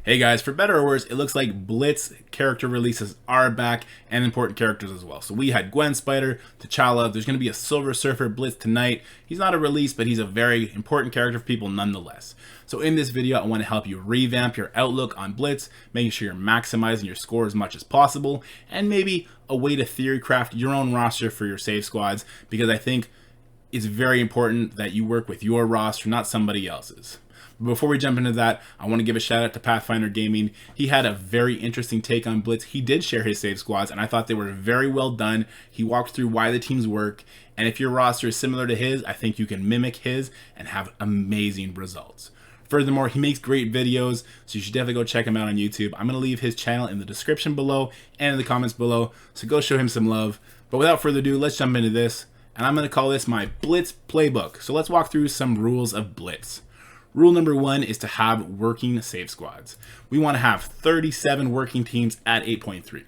Hey guys, for better or worse, it looks like Blitz character releases are back and important characters as well. So we had Gwen Spider, T'Challa, there's going to be a Silver Surfer Blitz tonight. He's not a release, but he's a very important character for people nonetheless. So in this video, I want to help you revamp your outlook on Blitz, making sure you're maximizing your score as much as possible, and maybe a way to theory craft your own roster for your save squads, because I think it's very important that you work with your roster, not somebody else's. Before we jump into that, I want to give a shout out to Pathfinder Gaming. He had a very interesting take on Blitz. He did share his save squads, and I thought they were very well done. He walked through why the teams work, and if your roster is similar to his, I think you can mimic his and have amazing results. Furthermore, he makes great videos, so you should definitely go check him out on YouTube. I'm going to leave his channel in the description below and in the comments below, so go show him some love. But without further ado, let's jump into this, and I'm going to call this my Blitz playbook. So let's walk through some rules of Blitz. Rule number 1 is to have working save squads. We want to have 37 working teams at 8.3.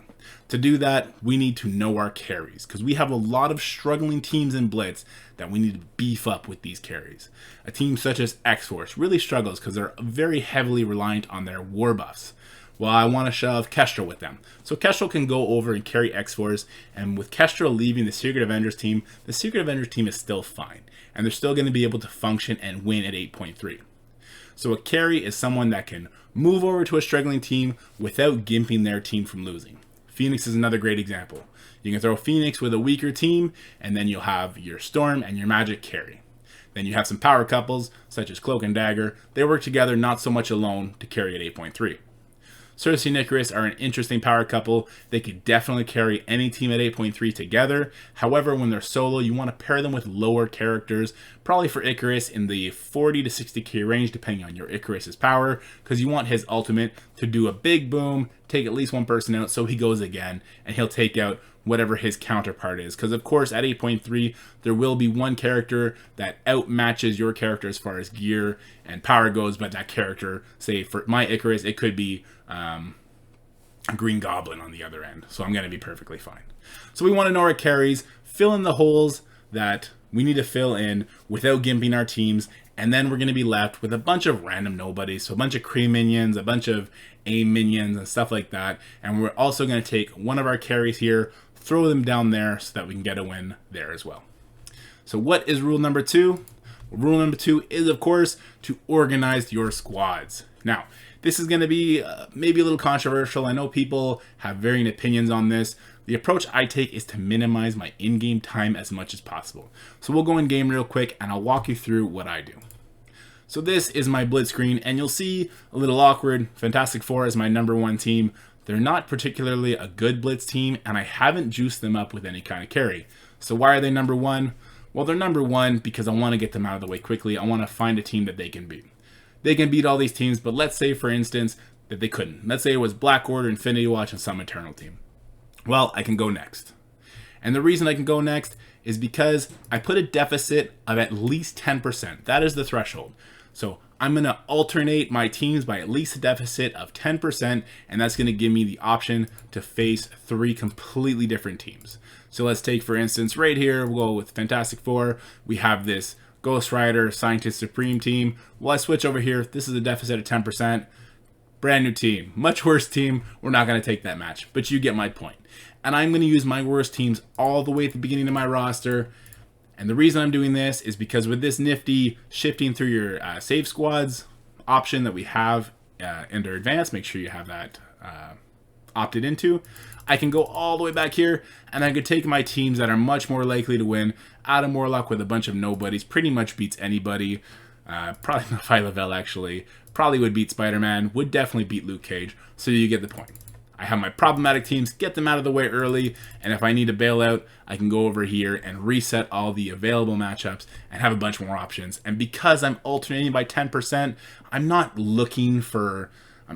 To do that, we need to know our carries, because we have a lot of struggling teams in Blitz that we need to beef up with these carries. A team such as X-Force really struggles because they're very heavily reliant on their war buffs. Well, I want to shove Kestrel with them. So Kestrel can go over and carry X-Force, and with Kestrel leaving the Secret Avengers team, the Secret Avengers team is still fine, and they're still going to be able to function and win at 8.3. So a carry is someone that can move over to a struggling team without gimping their team from losing. Phoenix is another great example. You can throw Phoenix with a weaker team, and then you'll have your Storm and your Magic carry. Then you have some power couples, such as Cloak and Dagger. They work together, not so much alone, to carry at 8.3. Cersei and Icarus are an interesting power couple. They could definitely carry any team at 8.3 together. However, when they're solo, you want to pair them with lower characters, probably for Icarus in the 40 to 60k range, depending on your Icarus's power, because you want his ultimate to do a big boom, take at least one person out, so he goes again, and he'll take out whatever his counterpart is. Because of course, at 8.3, there will be one character that outmatches your character as far as gear and power goes, but that character, say for my Icarus, it could be Green Goblin on the other end, so I'm going to be perfectly fine. So we want to know our carries, fill in the holes that we need to fill in without gimping our teams, and then we're going to be left with a bunch of random nobodies, so a bunch of Kree minions, a bunch of AIM minions, and stuff like that, and we're also going to take one of our carries here, throw them down there so that we can get a win there as well. So what is rule number 2? Rule number 2 is, of course, to organize your squads. Now, this is going to be maybe a little controversial. I know people have varying opinions on this. The approach I take is to minimize my in-game time as much as possible. So we'll go in-game real quick, and I'll walk you through what I do. So this is my Blitz screen, and you'll see a little awkward. Fantastic Four is my number 1 team. They're not particularly a good Blitz team, and I haven't juiced them up with any kind of carry. So why are they number 1? Well, they're number 1 because I want to get them out of the way quickly. I want to find a team that they can beat. They can beat all these teams, but let's say, for instance, that they couldn't. Let's say it was Black Order, Infinity Watch, and some Eternal team. Well, I can go next. And the reason I can go next is because I put a deficit of at least 10%. That is the threshold. So I'm going to alternate my teams by at least a deficit of 10%, and that's going to give me the option to face 3 completely different teams. So let's take, for instance, right here, we'll go with Fantastic Four. We have this Ghost Rider, Scientist Supreme team. Well, I switch over here. This is a deficit of 10%. Brand new team. Much worse team. We're not going to take that match, but you get my point. And I'm going to use my worst teams all the way at the beginning of my roster. And the reason I'm doing this is because with this nifty shifting through your save squads option that we have under advanced, make sure you have that opted into, I can go all the way back here, and I could take my teams that are much more likely to win. Adam Warlock with a bunch of nobodies pretty much beats anybody. Probably not Phyla-Vell, actually. Probably would beat Spider-Man. Would definitely beat Luke Cage. So you get the point. I have my problematic teams, get them out of the way early, and if I need to bail out, I can go over here and reset all the available matchups and have a bunch more options. And because I'm alternating by 10%, I'm not looking for...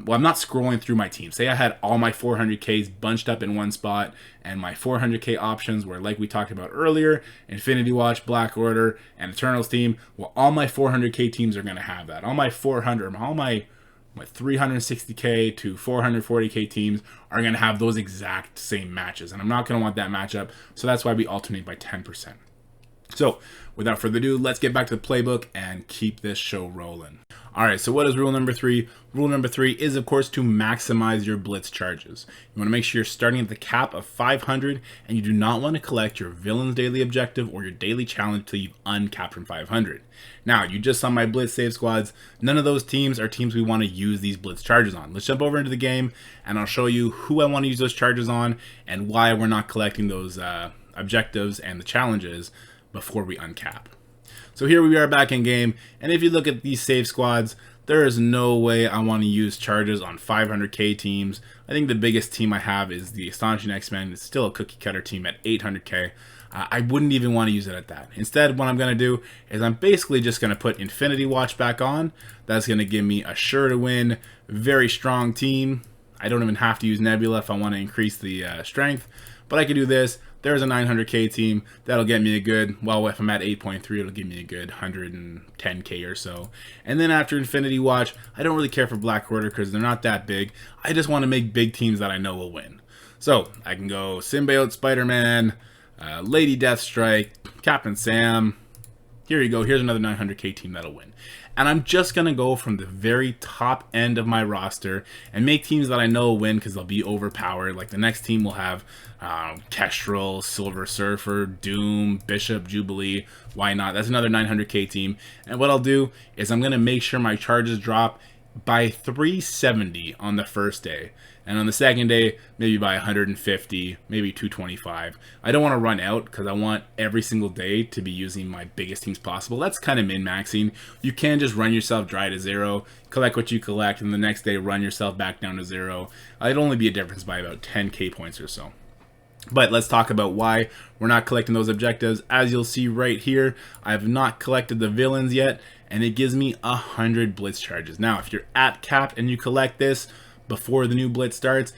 Well, I'm not scrolling through my team. Say I had all my 400Ks bunched up in one spot, and my 400K options were, like we talked about earlier, Infinity Watch, Black Order, and Eternals team. Well, all my 400K teams are going to have that. All my 360K to 440K teams are going to have those exact same matches, and I'm not going to want that matchup, so that's why we alternate by 10%. So without further ado, let's get back to the playbook and keep this show rolling. All right, so what is rule number 3? Rule number 3 is, of course, to maximize your blitz charges. You want to make sure you're starting at the cap of 500, and you do not want to collect your villain's daily objective or your daily challenge until you've uncapped from 500. Now, you just saw my blitz save squads. None of those teams are teams we want to use these blitz charges on. Let's jump over into the game, and I'll show you who I want to use those charges on and why we're not collecting those objectives and the challenges before we uncap. So here we are back in game, and if you look at these save squads, there is no way I want to use charges on 500k teams. I think the biggest team I have is the Astonishing X-Men. It's still a cookie cutter team at 800k. I wouldn't even want to use it at that. Instead, what I'm going to do is I'm basically just going to put Infinity Watch back on. That's going to give me a sure to win, very strong team. I don't even have to use Nebula if I want to increase the strength, but I can do this. There's a 900k team. That'll get me a good, well, if I'm at 8.3, it'll give me a good 110k or so. And then after Infinity Watch, I don't really care for Black Order because they're not that big. I just want to make big teams that I know will win. So I can go Symbiote Spider-Man, Lady Deathstrike, Captain Sam. Here you go. Here's another 900k team that'll win. And I'm just going to go from the very top end of my roster and make teams that I know will win because they'll be overpowered. Like the next team will have Kestrel, Silver Surfer, Doom, Bishop, Jubilee. Why not? That's another 900k team. And what I'll do is I'm going to make sure my charges drop by 370 on the first day. And on the second day, maybe by 150, maybe 225. I don't want to run out because I want every single day to be using my biggest teams possible. That's kind of min-maxing. You can just run yourself dry to 0, collect what you collect, and the next day run yourself back down to 0. It'd only be a difference by about 10k points or so. But let's talk about why we're not collecting those objectives. As you'll see right here, I have not collected the villains yet, and it gives me 100 blitz charges. Now, if you're at cap and you collect this before the new blitz starts,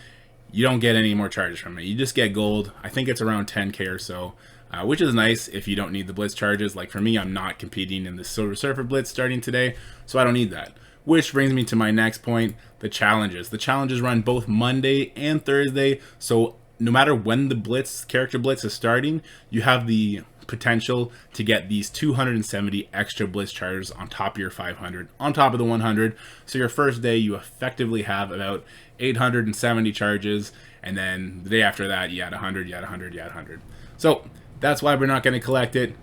you don't get any more charges from it. You just get gold. I think it's around 10k or so, which is nice if you don't need the blitz charges. Like for me, I'm not competing in the Silver Surfer blitz starting today, so I don't need that. Which brings me to my next point, the challenges. The challenges run both Monday and Thursday, so no matter when the blitz, character blitz is starting, you have the potential to get these 270 extra blitz charges on top of your 500, on top of the 100. So your first day, you effectively have about 870 charges, and then the day after that, you add 100, you add 100, you add 100. So that's why we're not going to collect it.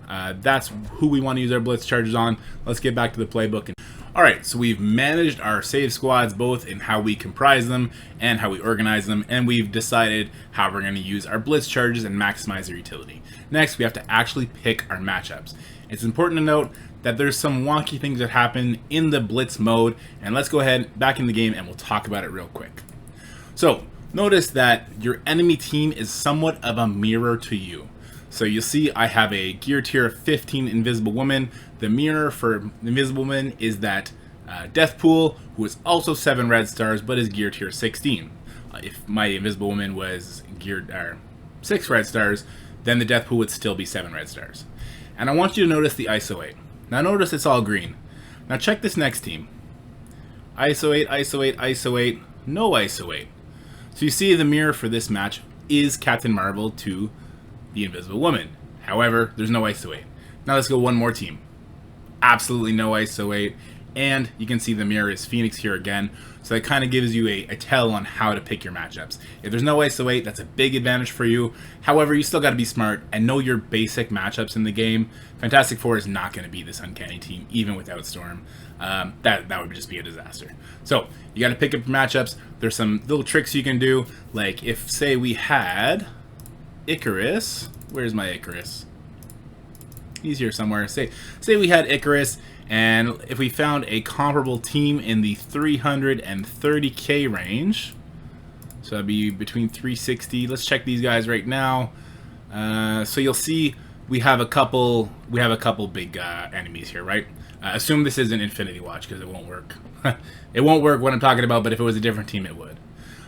That's who we want to use our blitz charges on. Let's get back to the playbook. Alright, so we've managed our save squads both in how we comprise them and how we organize them, and we've decided how we're going to use our blitz charges and maximize their utility. Next, we have to actually pick our matchups. It's important to note that there's some wonky things that happen in the blitz mode, and let's go ahead back in the game and we'll talk about it real quick. So, notice that your enemy team is somewhat of a mirror to you. So you'll see I have a gear tier of 15 Invisible Woman. The mirror for Invisible Woman is that Deathpool, who is also 7 red stars, but is gear tier 16. If my Invisible Woman was geared 6 red stars, then the Deathpool would still be 7 red stars. And I want you to notice the ISO 8. Now notice it's all green. Now check this next team. ISO 8, ISO 8, ISO 8, no ISO 8. So you see the mirror for this match is Captain Marvel to the Invisible Woman. However, there's no ISO 8. Now let's go one more team. Absolutely no ISO 8. And you can see the mirror is Phoenix here again. So that kind of gives you a tell on how to pick your matchups. If there's no ISO 8, that's a big advantage for you. However, you still got to be smart and know your basic matchups in the game. Fantastic Four is not going to be this uncanny team, even without Storm. That would just be a disaster. So you got to pick up your matchups. There's some little tricks you can do. Like if, say, we had Icarus. Where's my Icarus? He's here somewhere. Say we had Icarus, and if we found a comparable team in the 330k range, so that'd be between 360. Let's check these guys right now. So you'll see we have a couple big enemies here, right? Assume this isn't Infinity Watch because it won't work. It won't work what I'm talking about, but if it was a different team, it would.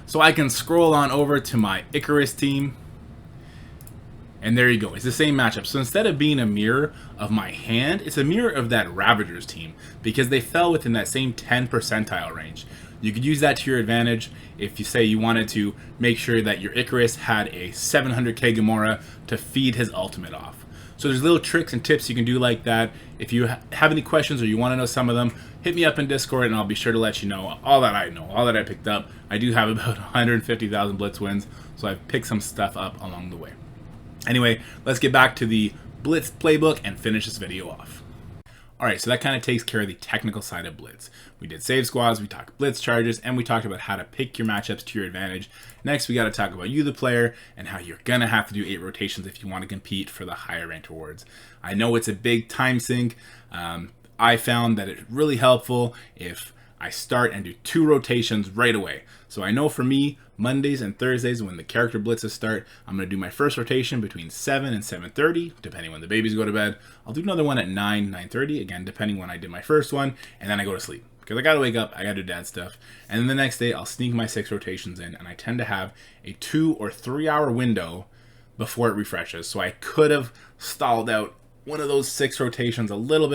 So I can scroll on over to my Icarus team. And there you go. It's the same matchup. So instead of being a mirror of my hand, it's a mirror of that Ravagers team because they fell within that same 10 percentile range. You could use that to your advantage if you say you wanted to make sure that your Icarus had a 700k Gamora to feed his ultimate off. So So there's little tricks and tips you can do like that. If you have any questions or you want to know some of them, hit me up in Discord and I'll be sure to let you know all that I know, all that I picked up. I do have about 150,000 Blitz wins, so I've picked some stuff up along the way. Anyway, let's get back to the Blitz playbook and finish this video off. Alright, so that kind of takes care of the technical side of Blitz. We did save squads, we talked Blitz charges, and we talked about how to pick your matchups to your advantage. Next, we got to talk about you, the player, and how you're going to have to do 8 rotations if you want to compete for the higher ranked rewards. I know it's a big time sink. I found that it's really helpful if I start and do 2 rotations right away. So I know for me, Mondays and Thursdays when the character blitzes start, I'm going to do my first rotation between 7 and 7:30, depending when the babies go to bed. I'll do another one at 9, 9:30, again, depending when I did my first one, and then I go to sleep. Because I got to wake up, I got to do dad stuff. And then the next day, I'll sneak my 6 rotations in, and I tend to have a 2 or 3 hour window before it refreshes. So I could have stalled out one of those 6 rotations a little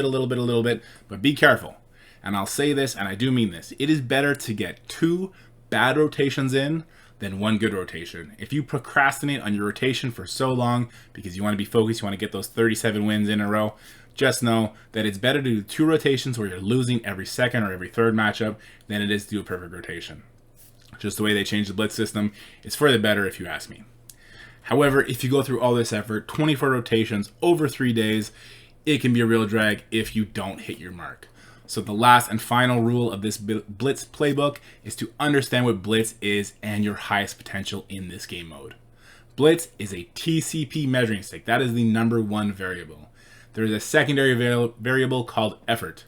bit, but be careful. And I'll say this, and I do mean this. It is better to get 2 bad rotations in than 1 good rotation. If you procrastinate on your rotation for so long because you want to be focused, you want to get those 37 wins in a row, just know that it's better to do 2 rotations where you're losing every second or every third matchup than it is to do a perfect rotation. Just the way they changed the Blitz system is for the better if you ask me. However, if you go through all this effort, 24 rotations over 3 days, it can be a real drag if you don't hit your mark. So the last and final rule of this Blitz playbook is to understand what Blitz is and your highest potential in this game mode. Blitz is a TCP measuring stick. That is the #1 variable. There is a secondary variable called effort.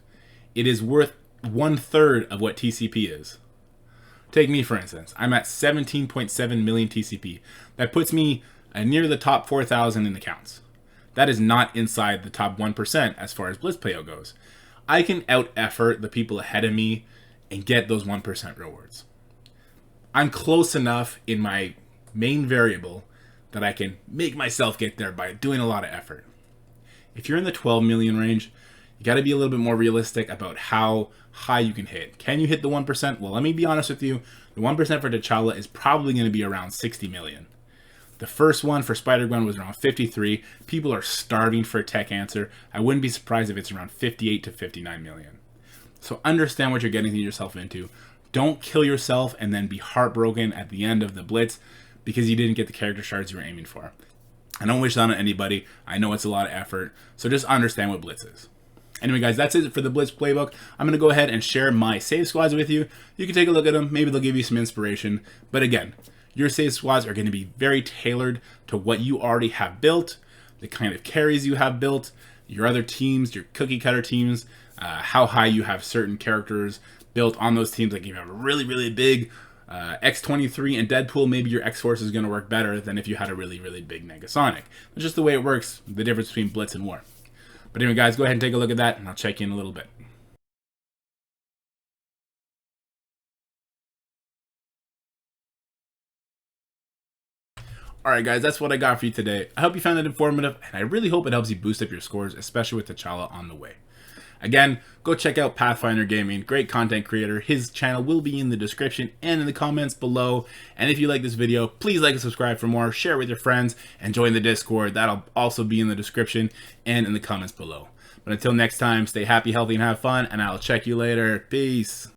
It is worth 1/3 of what TCP is. Take me for instance. I'm at 17.7 million TCP. That puts me near the top 4,000 in the counts. That is not inside the top 1% as far as Blitz payout goes. I can out-effort the people ahead of me and get those 1% rewards. I'm close enough in my main variable that I can make myself get there by doing a lot of effort. If you're in the 12 million range, you got to be a little bit more realistic about how high you can hit. Can you hit the 1%? Well, let me be honest with you. The 1% for T'Challa is probably going to be around 60 million. The first one for Spider-Gwen was around 53. People are starving for a tech answer. I wouldn't be surprised if it's around 58 to 59 million. So understand what you're getting yourself into. Don't kill yourself and then be heartbroken at the end of the Blitz because you didn't get the character shards you were aiming for. I don't wish that on anybody. I know it's a lot of effort. So just understand what Blitz is. Anyway, guys, that's it for the Blitz playbook. I'm going to go ahead and share my save squads with you. You can take a look at them. Maybe they'll give you some inspiration. But again, your save squads are going to be very tailored to what you already have built, the kind of carries you have built, your other teams, your cookie cutter teams, how high you have certain characters built on those teams. Like if you have a really big X-23 and Deadpool, maybe your X-Force is going to work better than if you had a really big Negasonic. That's just the way it works, the difference between Blitz and War. But anyway, guys, go ahead and take a look at that, and I'll check you in a little bit. Alright guys, that's what I got for you today. I hope you found it informative, and I really hope it helps you boost up your scores, especially with T'Challa on the way. Again, go check out Pathfinder Gaming, great content creator. His channel will be in the description and in the comments below. And if you like this video, please like and subscribe for more, share it with your friends, and join the Discord. That'll also be in the description and in the comments below. But until next time, stay happy, healthy, and have fun, and I'll check you later. Peace.